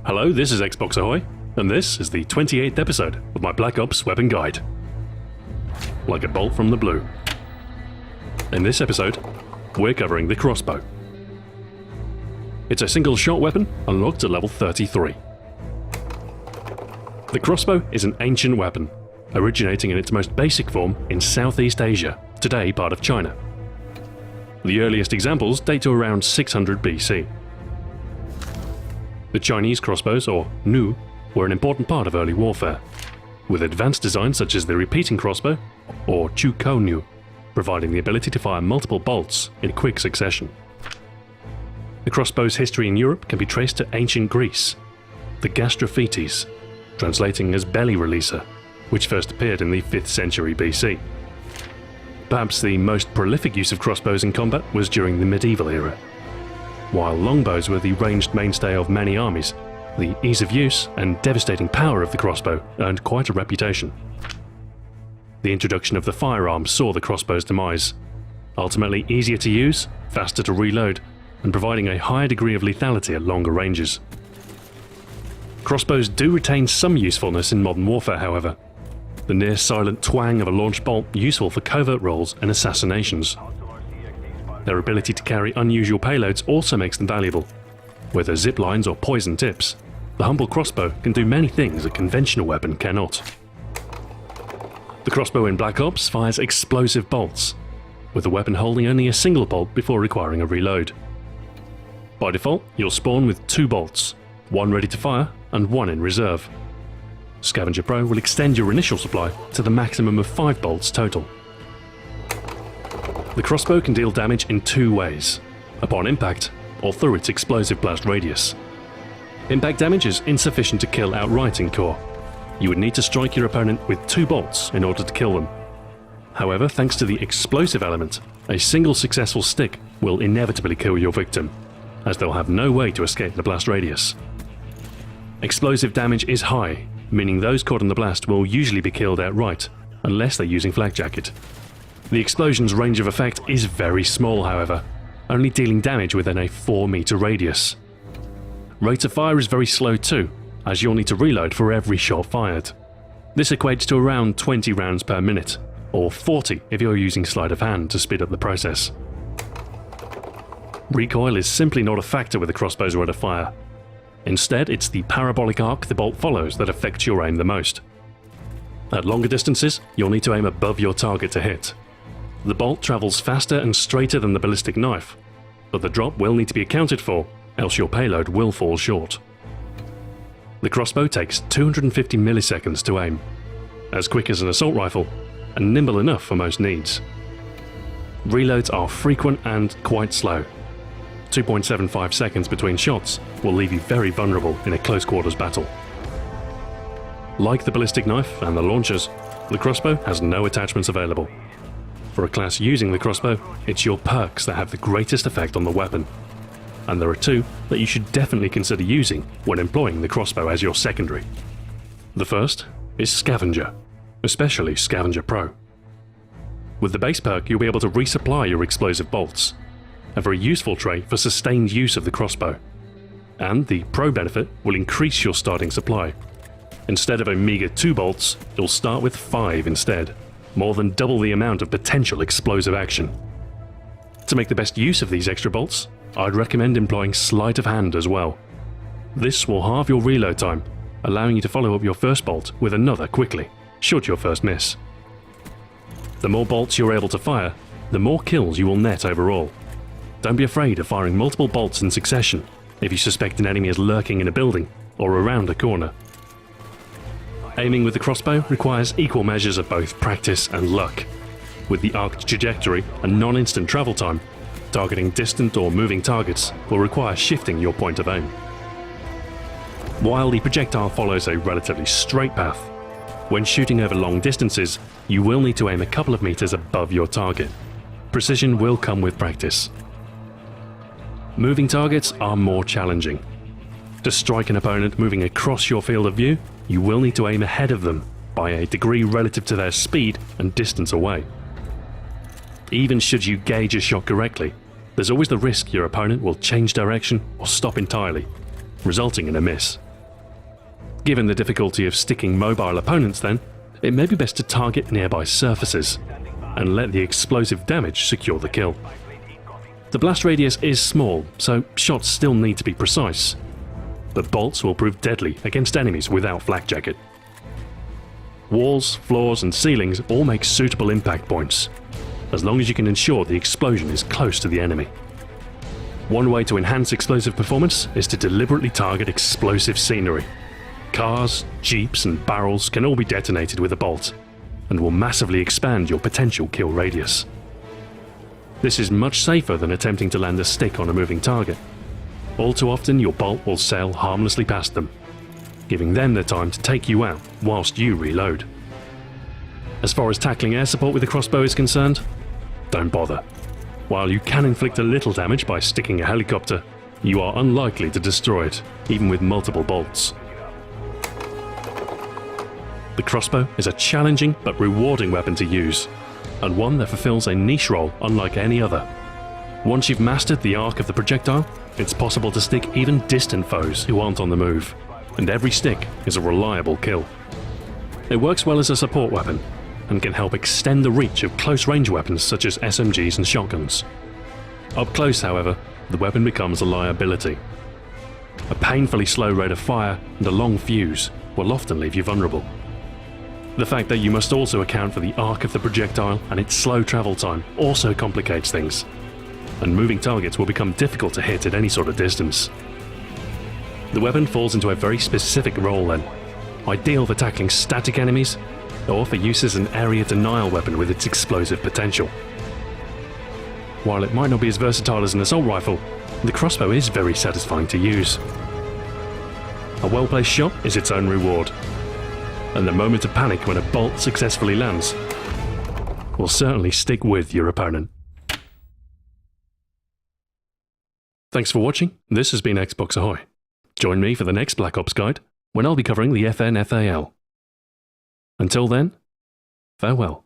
Hello, this is Xbox Ahoy, and this is the 28th episode of my Black Ops weapon guide. Like a bolt from the blue. In this episode, we're covering the Crossbow. It's a single-shot weapon unlocked at level 33. The Crossbow is an ancient weapon, originating in its most basic form in Southeast Asia, today part of China. The earliest examples date to around 600 BC. The Chinese crossbows, or Nu, were an important part of early warfare, with advanced designs such as the repeating crossbow, or Chu Ko Nu, providing the ability to fire multiple bolts in quick succession. The crossbow's history in Europe can be traced to ancient Greece, the Gastrophetes, translating as belly releaser, which first appeared in the 5th century BC. Perhaps the most prolific use of crossbows in combat was during the medieval era. While longbows were the ranged mainstay of many armies, the ease of use and devastating power of the crossbow earned quite a reputation. The introduction of the firearm saw the crossbow's demise, ultimately easier to use, faster to reload, and providing a higher degree of lethality at longer ranges. Crossbows do retain some usefulness in modern warfare, however. The near-silent twang of a launch bolt useful for covert roles and assassinations. Their ability to carry unusual payloads also makes them valuable. Whether zip lines or poison tips, the humble crossbow can do many things a conventional weapon cannot. The crossbow in Black Ops fires explosive bolts, with the weapon holding only a single bolt before requiring a reload. By default, you'll spawn with 2 bolts, one ready to fire and one in reserve. Scavenger Pro will extend your initial supply to the maximum of 5 bolts total. The crossbow can deal damage in 2 ways, upon impact or through its explosive blast radius. Impact damage is insufficient to kill outright in core. You would need to strike your opponent with 2 bolts in order to kill them. However, thanks to the explosive element, a single successful stick will inevitably kill your victim, as they'll have no way to escape the blast radius. Explosive damage is high, meaning those caught in the blast will usually be killed outright, unless they're using flak jacket. The explosion's range of effect is very small, however, only dealing damage within a 4-meter radius. Rate of fire is very slow too, as you'll need to reload for every shot fired. This equates to around 20 rounds per minute, or 40 if you're using sleight of hand to speed up the process. Recoil is simply not a factor with the crossbow's rate of fire. Instead, it's the parabolic arc the bolt follows that affects your aim the most. At longer distances, you'll need to aim above your target to hit. The bolt travels faster and straighter than the ballistic knife, but the drop will need to be accounted for, else your payload will fall short. The crossbow takes 250 milliseconds to aim, as quick as an assault rifle, and nimble enough for most needs. Reloads are frequent and quite slow. 2.75 seconds between shots will leave you very vulnerable in a close quarters battle. Like the ballistic knife and the launchers, the crossbow has no attachments available. For a class using the crossbow, it's your perks that have the greatest effect on the weapon. And there are 2 that you should definitely consider using when employing the crossbow as your secondary. The first is Scavenger, especially Scavenger Pro. With the base perk, you'll be able to resupply your explosive bolts, a very useful trait for sustained use of the crossbow. And the Pro benefit will increase your starting supply. Instead of a meager 2 bolts, you'll start with 5 instead, more than double the amount of potential explosive action. To make the best use of these extra bolts, I'd recommend employing sleight of hand as well. This will halve your reload time, allowing you to follow up your first bolt with another quickly, should your first miss. The more bolts you're able to fire, the more kills you will net overall. Don't be afraid of firing multiple bolts in succession if you suspect an enemy is lurking in a building or around a corner. Aiming with the crossbow requires equal measures of both practice and luck. With the arced trajectory and non-instant travel time, targeting distant or moving targets will require shifting your point of aim. While the projectile follows a relatively straight path, when shooting over long distances, you will need to aim a couple of meters above your target. Precision will come with practice. Moving targets are more challenging. To strike an opponent moving across your field of view, you will need to aim ahead of them by a degree relative to their speed and distance away. Even should you gauge a shot correctly, there's always the risk your opponent will change direction or stop entirely, resulting in a miss. Given the difficulty of sticking mobile opponents then, it may be best to target nearby surfaces and let the explosive damage secure the kill. The blast radius is small, so shots still need to be precise, but bolts will prove deadly against enemies without flak jacket. Walls, floors and ceilings all make suitable impact points, as long as you can ensure the explosion is close to the enemy. One way to enhance explosive performance is to deliberately target explosive scenery. Cars, jeeps and barrels can all be detonated with a bolt, and will massively expand your potential kill radius. This is much safer than attempting to land a stick on a moving target. All too often your bolt will sail harmlessly past them, giving them the time to take you out whilst you reload. As far as tackling air support with the crossbow is concerned, don't bother. While you can inflict a little damage by sticking a helicopter, you are unlikely to destroy it, even with multiple bolts. The crossbow is a challenging but rewarding weapon to use, and one that fulfills a niche role unlike any other. Once you've mastered the arc of the projectile, it's possible to stick even distant foes who aren't on the move, and every stick is a reliable kill. It works well as a support weapon, and can help extend the reach of close-range weapons such as SMGs and shotguns. Up close, however, the weapon becomes a liability. A painfully slow rate of fire and a long fuse will often leave you vulnerable. The fact that you must also account for the arc of the projectile and its slow travel time also complicates things, and moving targets will become difficult to hit at any sort of distance. The weapon falls into a very specific role then, ideal for tackling static enemies, or for use as an area denial weapon with its explosive potential. While it might not be as versatile as an assault rifle, the crossbow is very satisfying to use. A well-placed shot is its own reward, and the moment of panic when a bolt successfully lands will certainly stick with your opponent. Thanks for watching. This has been Xbox Ahoy. Join me for the next Black Ops guide, when I'll be covering the FNFAL. Until then, farewell.